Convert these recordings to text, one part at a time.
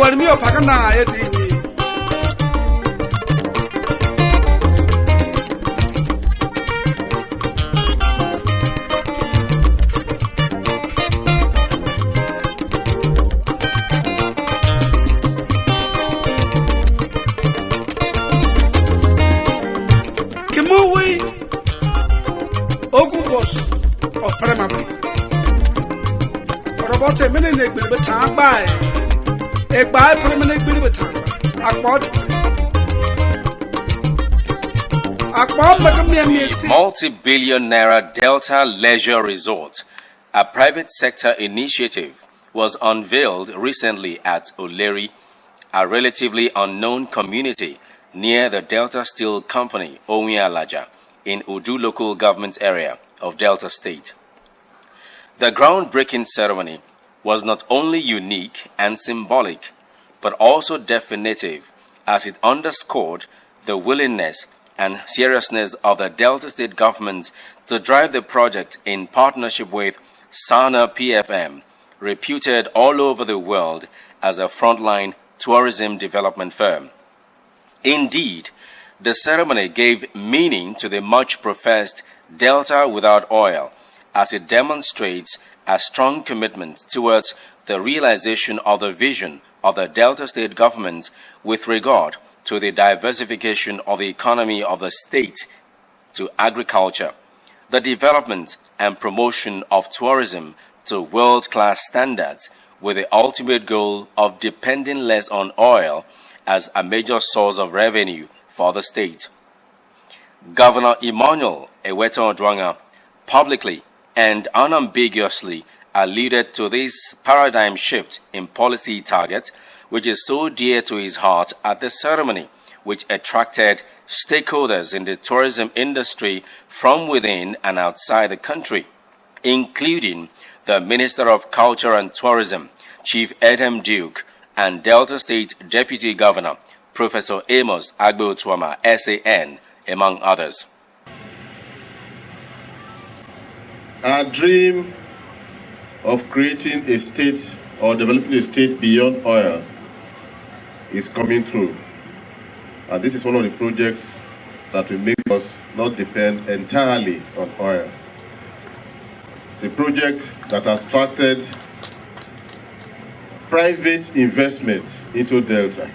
when me opakana eti. A minute, but time by a by permanent bit of time. The multi-billion naira Delta Leisure Resort, a private sector initiative, was unveiled recently at Oleri, a relatively unknown community near the Delta Steel Company, Owialaja, in Udu local government area of Delta State. The groundbreaking ceremony was not only unique and symbolic, but also definitive, as it underscored the willingness and seriousness of the Delta State government to drive the project in partnership with Sana PFM, reputed all over the world as a frontline tourism development firm. Indeed, the ceremony gave meaning to the much-professed Delta without oil, as it demonstrates a strong commitment towards the realization of the vision of the Delta State government with regard to the diversification of the economy of the state to agriculture, the development and promotion of tourism to world-class standards, with the ultimate goal of depending less on oil as a major source of revenue for the state. Governor Emmanuel Eweton Dwanga publicly and unambiguously alluded to this paradigm shift in policy target, which is so dear to his heart at the ceremony, which attracted stakeholders in the tourism industry from within and outside the country, including the Minister of Culture and Tourism, Chief Edem Duke, and Delta State Deputy Governor, Professor Amos Agbo-Tuama, SAN, among others. Our dream of creating a state or developing a state beyond oil is coming through. And this is one of the projects that will make us not depend entirely on oil. It's a project that has attracted private investment into Delta.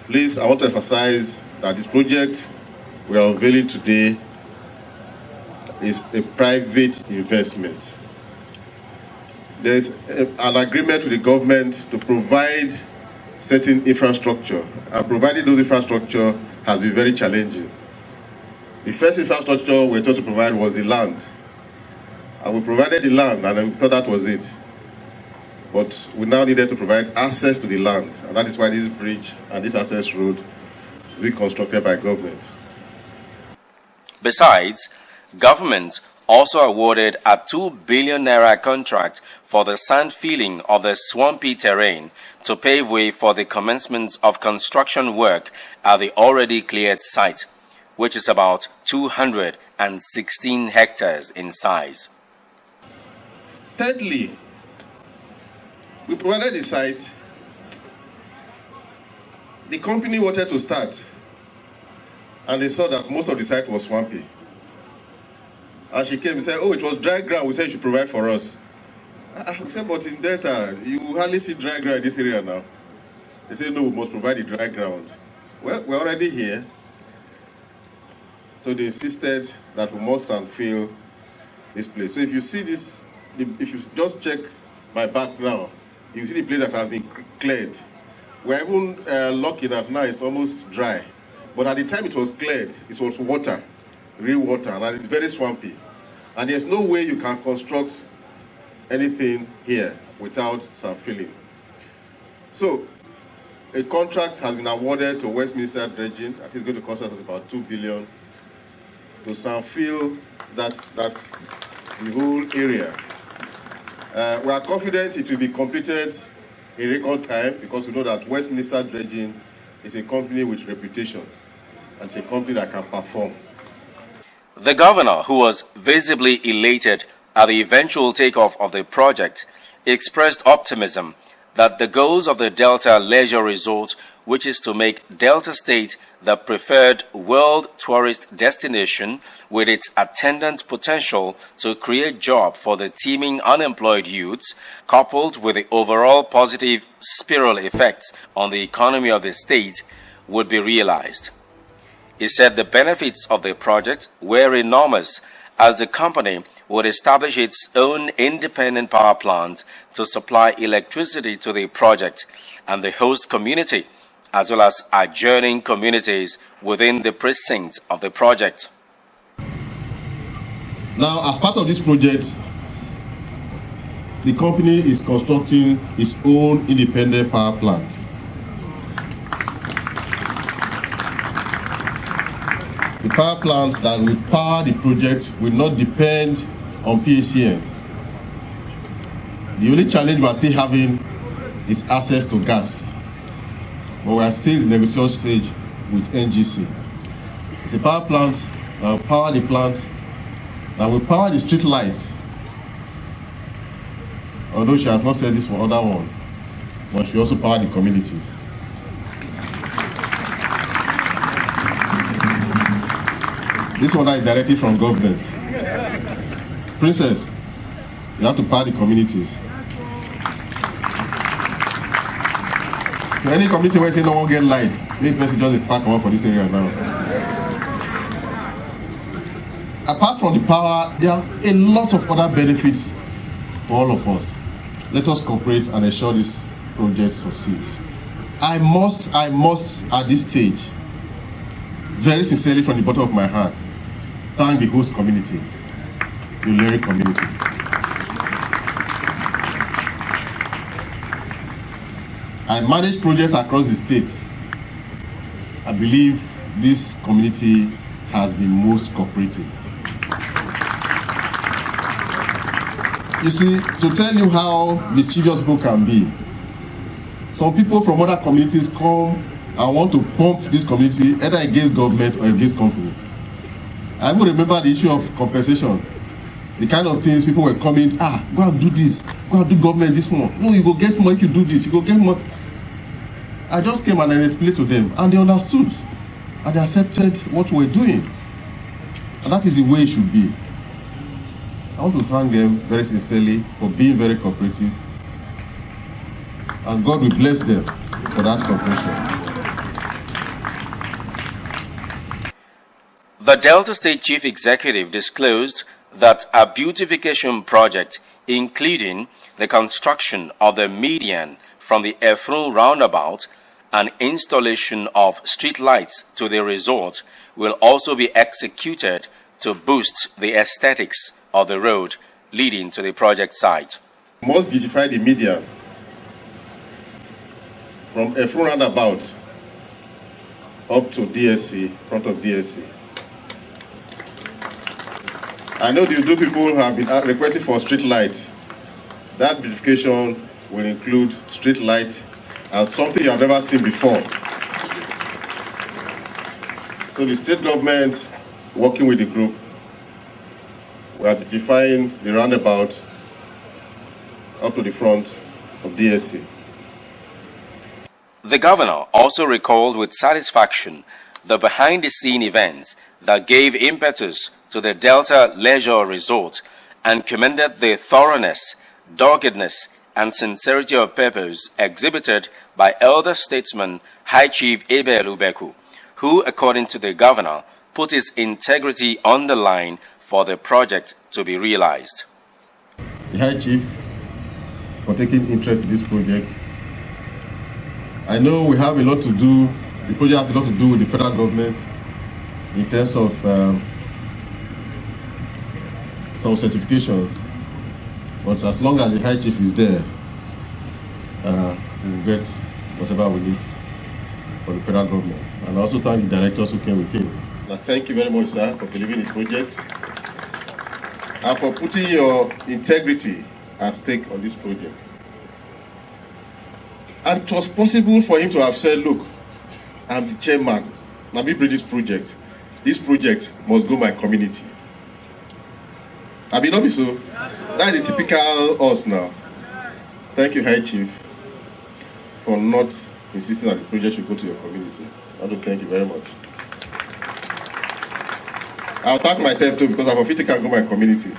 Please, I want to emphasize that this project we are unveiling today is a private investment. There is an agreement with the government to provide certain infrastructure, and providing those infrastructure has been very challenging. The first infrastructure we were told to provide was the land, and we provided the land, and we thought that was it. But we now needed to provide access to the land, and that is why this bridge and this access road will be constructed by government. Besides, government also awarded a 2 billion naira contract for the sand filling of the swampy terrain to pave way for the commencement of construction work at the already cleared site, which is about 216 hectares in size. Thirdly, we provided the site. The company wanted to start, and they saw that most of the site was swampy. And she came and said, oh, it was dry ground. We said you should provide for us. We said, but in Delta, you hardly see dry ground in this area now. They said, no, we must provide the dry ground. Well, we're already here. So they insisted that we must sand fill this place. So if you see this, if you just check my back now, you see the place that has been cleared. We're even lucky that now it's almost dry. But at the time it was cleared, it was water, real water, and it's very swampy. And there's no way you can construct anything here without sand filling. So a contract has been awarded to Westminster Dredging. I think it's going to cost us about 2 billion to sand fill that's the whole area. We are confident it will be completed in record time, because we know that Westminster Dredging is a company with reputation and it's a company that can perform. The governor, who was visibly elated at the eventual takeoff of the project, expressed optimism that the goals of the Delta Leisure Resort, which is to make Delta State the preferred world tourist destination with its attendant potential to create jobs for the teeming unemployed youths, coupled with the overall positive spiral effects on the economy of the state, would be realized. He said the benefits of the project were enormous, as the company would establish its own independent power plant to supply electricity to the project and the host community, as well as adjoining communities within the precinct of the project. Now, as part of this project, the company is constructing its own independent power plant. The power plant that will power the project will not depend on PACN. The only challenge we are still having is access to gas. But we are still in the negotiation stage with NGC. It's a power plant that will power the plant, that will power the street lights. Although she has not said this for other one, but she also power the communities. This one is directly from government. Princess, you have to power the communities. So any community where say no one get lights, maybe person just park one for this area now. Apart from the power, there are a lot of other benefits for all of us. Let us cooperate and ensure this project succeeds. I must at this stage, very sincerely from the bottom of my heart, thank the host community, the Oleri community. I manage projects across the state. I believe this community has been most cooperative. You see, to tell you how mischievous people can be, some people from other communities come and want to pump this community either against government or against company. I even remember the issue of compensation. The kind of things people were coming, go and do this, go and do government this one. No, you go get more if you do this, you go get more. I just came and I explained to them, and they understood, and they accepted what we're doing. And that is the way it should be. I want to thank them very sincerely for being very cooperative, and God will bless them for that cooperation. The Delta State Chief Executive disclosed that a beautification project, including the construction of the median from the Efrun roundabout and installation of street lights to the resort, will also be executed to boost the aesthetics of the road leading to the project site. We must beautify the median from Efrun roundabout up to DSC, front of DSC. I know the Udu people have been requesting for street lights. That beautification will include street light and something you have never seen before. So the state government, working with the group, we are beautifying the roundabout up to the front of DSC. The governor also recalled with satisfaction the behind-the-scene events that gave impetus to the Delta Leisure Resort and commended the thoroughness, doggedness, and sincerity of purpose exhibited by elder statesman High Chief Abel Ubeku, who, according to the governor, put his integrity on the line for the project to be realized. The High Chief, for taking interest in this project. I know we have a lot to do, the project has a lot to do with the federal government in terms of some certifications, but as long as the High Chief is there, we'll get whatever we need for the federal government. And I also thank the directors who came with him. Thank you very much, sir, for believing in the project and for putting your integrity at stake on this project. And it was possible for him to have said, look, I'm the chairman, let me bring this project. This project must go my community. I mean, not be so. That is the typical us now. Thank you, High Chief. for not insisting that the project should go to your community. I want to thank you very much. I'll thank myself too, because I'm a 50 can go my community.